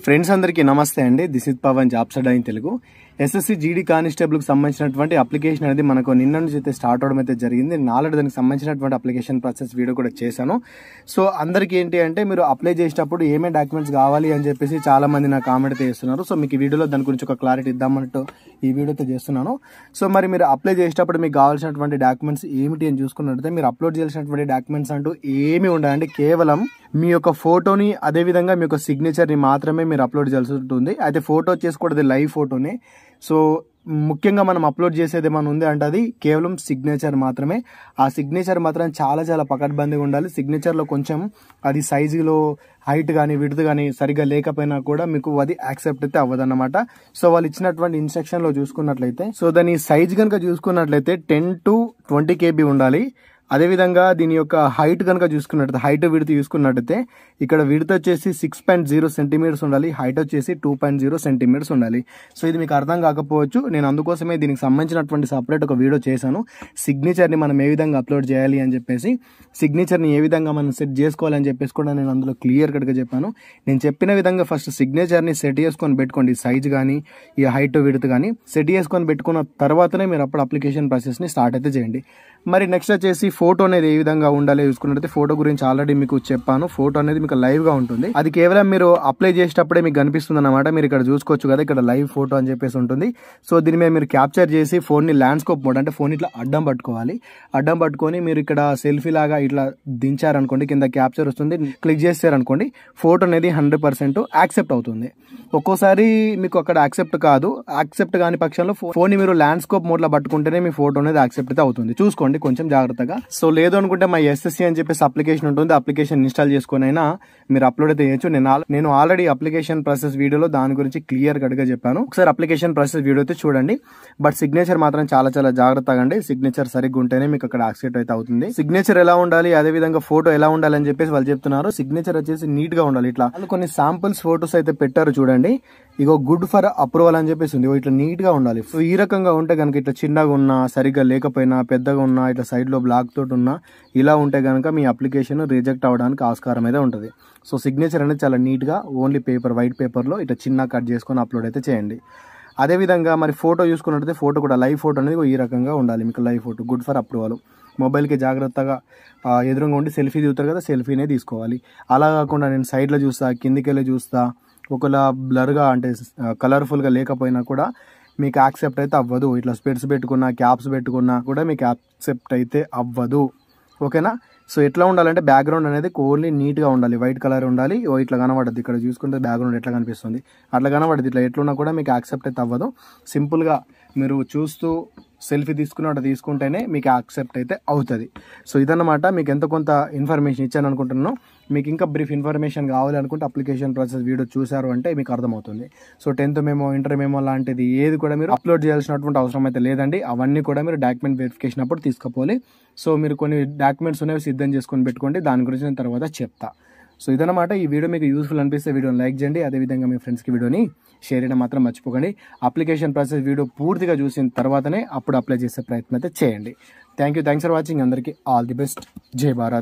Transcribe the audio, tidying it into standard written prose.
Friends అందరికీ నమస్తే అండి. This is Pavan jobs Adda in Telugu. SSC GD constable కి సంబంధించినటువంటి అప్లికేషన్ అనేది మనకు నిన్న నుంచి అయితే స్టార్ట్ అవడం అయితే జరిగింది. నేను ఆల్రెడీ దానికి సంబంధించినటువంటి అప్లికేషన్ ప్రాసెస్ వీడియో కూడా చేశాను. సో అందరికీ ఏంటి అంటే మీరు అప్లై చేసేటప్పుడు ఏమేమి డాక్యుమెంట్స్ కావాలి అని చెప్పేసి చాలా మంది నాకు కామెంట్ అయితే చేస్తున్నారు. సో మీకు ఈ వీడియోలో దాని గురించి ఒక క్లారిటీ ఇద్దామన్నట్టు ఈ వీడియో అయితే చేస్తున్నాను. సో మరి మీరు అప్లై చేసేటప్పుడు మీకు కావాల్సినటువంటి డాక్యుమెంట్స్ ఏమిటి అని చూసుకున్నట్లయితే మీరు అప్లోడ్ చేయాల్సినటువంటి డాక్యుమెంట్స్ అంటూ ఏమి ఉండాలంటే కేవలం మీ యొక్క ఫోటోని అదేవిధంగా మీ యొక్క సిగ్నేచర్ని మాత్రమే మీరు అప్లోడ్ చేయాల్సి ఉంటుంది. అయితే ఫోటో వచ్చేసి కూడా అది లైవ్ ఫోటోనే. సో ముఖ్యంగా మనం అప్లోడ్ చేసేది ఏమైనా ఉంది అంటే అది కేవలం సిగ్నేచర్ మాత్రమే. ఆ సిగ్నేచర్ మాత్రం చాలా చాలా పకడ్బందీగా ఉండాలి. సిగ్నేచర్లో కొంచెం అది సైజులో హైట్ కానీ విడ్త్ కానీ సరిగ్గా లేకపోయినా కూడా మీకు అది యాక్సెప్ట్ అయితే అవ్వదన్నమాట. సో వాళ్ళు ఇచ్చినటువంటి ఇన్స్ట్రక్షన్లో చూసుకున్నట్లయితే సో దాని సైజ్ కనుక చూసుకున్నట్లయితే 10 to 20 KB ఉండాలి. అదేవిధంగా దీని యొక్క హైట్ కనుక చూసుకున్నట్లయితే హైట్ విడ్త్ చూసుకున్నట్లయితే ఇక్కడ విడ్త్ వచ్చేసి 6.0 సెంటీమీటర్స్ ఉండాలి, హైట్ వచ్చేసి 2.0 సెంటీమీటర్స్ ఉండాలి. సో ఇది మీకు అర్థం కాకపోవచ్చు, నేను అందుకోసమే దీనికి సంబంధించినటువంటి సపరేట్ ఒక వీడియో చేశాను. సిగ్నేచర్ని మనం ఏ విధంగా అప్లోడ్ చేయాలి అని చెప్పేసి, సిగ్నేచర్ని ఏ విధంగా మనం సెట్ చేసుకోవాలని చెప్పేసి కూడా నేను అందులో క్లియర్ కట్గా చెప్పాను. నేను చెప్పిన విధంగా ఫస్ట్ సిగ్నేచర్ని సెట్ చేసుకొని పెట్టుకోండి. సైజ్ కానీ ఈ హైట్ విడ్త్ కానీ సెట్ చేసుకొని పెట్టుకున్న తర్వాతనే మీరు అప్పుడు అప్లికేషన్ ప్రాసెస్ని స్టార్ట్ అయితే చేయండి. మరి నెక్స్ట్ వచ్చేసి ఫోటో అనేది ఏ విధంగా ఉండాలి చూసుకున్నట్లయితే ఫోటో గురించి ఆల్రెడీ మీకు చెప్పాను. ఫోటో అనేది మీకు లైవ్ గా ఉంటుంది. అది కేవలం మీరు అప్లై చేసేటప్పుడే మీకు కనిపిస్తుంది అన్నమాట. మీరు ఇక్కడ చూసుకోవచ్చు కదా, ఇక్కడ లైవ్ ఫోటో అని చెప్పేసి ఉంటుంది. సో దీని మీద మీరు క్యాప్చర్ చేసి ఫోన్ ని ల్యాండ్స్కోప్ మోడ్ అంటే ఫోన్ ఇట్లా అడ్డం పట్టుకోవాలి. అడ్డం పట్టుకొని మీరు ఇక్కడ సెల్ఫీ లాగా ఇట్లా దించారనుకోండి, కింద క్యాప్చర్ వస్తుంది, క్లిక్ చేశారనుకోండి ఫోటో అనేది 100% యాక్సెప్ట్ అవుతుంది. ఒక్కోసారి మీకు అక్కడ యాక్సెప్ట్ కాదు. యాక్సెప్ట్ కాని పక్షంలో ఫోన్ ని మీరు ల్యాండ్స్కోప్ మోడ్ లో పట్టుకుంటేనే మీ ఫోటో అనేది యాక్సెప్ట్ అయితే అవుతుంది. చూసుకోండి కొంచెం జాగ్రత్తగా. సో లేదు అనుకుంటే మా ఎస్ఎస్సి అని చెప్పేసి అప్లికేషన్ ఉంటుంది, అప్లికేషన్ ఇన్స్టాల్ చేసుకుని అయినా మీరు అప్లోడ్ అయితే చేయొచ్చు. నేను ఆల్రెడీ అప్లికేషన్ ప్రాసెస్ వీడియోలో దాని గురించి క్లియర్ కట్గా చెప్పాను. ఒకసారి అప్లికేషన్ ప్రాసెస్ వీడియో అయితే చూడండి. బట్ సిగ్నేచర్ మాత్రం చాలా చాలా జాగ్రత్తగా అండి. సిగ్నేచర్ సరిగ్గా ఉంటేనే మీకు అక్కడ యాక్సెప్ట్ అయితే అవుతుంది. సిగ్నేచర్ ఎలా ఉండాలి, అదే విధంగా ఫోటో ఎలా ఉండాలి అని చెప్పేసి వాళ్ళు చెప్తున్నారు. సిగ్నేచర్ వచ్చేసి నీట్ గా ఉండాలి. ఇట్లా కొన్ని శాంపుల్స్ ఫోటోస్ అయితే పెట్టారు చూడండి. ఇగో గుడ్ ఫర్ అప్రూవల్ అని చెప్పేసి ఉంది. ఇట్లా నీట్ గా ఉండాలి. సో ఈ రకంగా ఉంటే కనుక ఇట్లా చిన్నగా ఉన్నా, సరిగ్గా లేకపోయినా, పెద్దగా ఉన్నా, ఇట్లా సైడ్ లో బ్లాక్ తోటి ఉన్నా, ఇలా ఉంటే కనుక మీ అప్లికేషన్ రిజెక్ట్ అవడానికి ఆస్కారం అయితే ఉంటుంది. సో సిగ్నేచర్ అనేది చాలా నీట్ గా ఓన్లీ పేపర్, వైట్ పేపర్ లో ఇట్లా చిన్న కట్ చేసుకొని అప్లోడ్ అయితే చేయండి. అదేవిధంగా మరి ఫోటో చూసుకున్నట్లయితే ఫోటో కూడా లైవ్ ఫోటో అనేది ఈ రకంగా ఉండాలి. మీకు live photo good for approval. మొబైల్కి జాగ్రత్తగా ఎదురుగా ఉండి సెల్ఫీ దిగుతారు కదా, సెల్ఫీనే తీసుకోవాలి. అలా కాకుండా నేను సైడ్లో చూస్తా, కిందికి వెళ్ళి చూస్తా, ఒకవేళ బ్లర్గా అంటే కలర్ఫుల్గా లేకపోయినా కూడా మీకు యాక్సెప్ట్ అయితే అవ్వదు. ఇట్లా స్పెట్స్ పెట్టుకున్నా, క్యాప్స్ పెట్టుకున్నా కూడా మీకు యాక్సెప్ట్ అయితే అవ్వదు. ఓకేనా? సో ఎట్లా ఉండాలంటే బ్యాక్గ్రౌండ్ అనేది ఓన్లీ నీట్గా ఉండాలి, వైట్ కలర్ ఉండాలి. ఇట్లా కనబడద్దు. ఇక్కడ చూసుకుంటే బ్యాక్గ్రౌండ్ ఎట్లా కనిపిస్తుంది అట్లా కనబడద్దు. ఇట్లా ఎట్లున్నా కూడా మీకు యాక్సెప్ట్ అయితే అవ్వదు. సింపుల్గా మీరు చూస్తూ సెల్ఫీ తీసుకున్నట్టు తీసుకుంటేనే మీకు యాక్సెప్ట్ అయితే అవుతుంది. సో ఇదన్నమాట. మీకు ఎంత కొంత ఇన్ఫర్మేషన్ ఇచ్చాను అనుకుంటున్నాను. మీకు ఇంకా బ్రీఫ్ ఇన్ఫర్మేషన్ కావాలి అనుకుంటే అప్లికేషన్ ప్రాసెస్ వీడియో చూసారు అంటే మీకు అర్థమవుతుంది. So 10th memo, inter memo లాంటిది ఏది కూడా మీరు అప్లోడ్ చేయాల్సినటువంటి అవసరం అయితే లేదండి. అవన్నీ కూడా మీరు డాక్యుమెంట్ వెరిఫికేషన్ అప్పుడు తీసుకోవాలి. సో మీరు కొన్ని డాక్యుమెంట్స్ అనేవి సిద్ధం చేసుకొని పెట్టుకోండి. దాని గురించి నేను తర్వాత చెప్తా. సో ఇదన్నమాట. ఈ వీడియో మీకు యూస్ఫుల్ అనిపిస్తే వీడియోని లైక్ చేయండి. అదేవిధంగా మీ ఫ్రెండ్స్కి వీడియోని షేర్ చేయడం మాత్రం మర్చిపోకండి. అప్లికేషన్ ప్రాసెస్ వీడియో పూర్తిగా చూసిన తర్వాతనే అప్పుడు అప్లై చేసే ప్రయత్నం అయితే చేయండి. Thanks for watching. అందరికీ ఆల్ ది బెస్ట్. జై భారత్.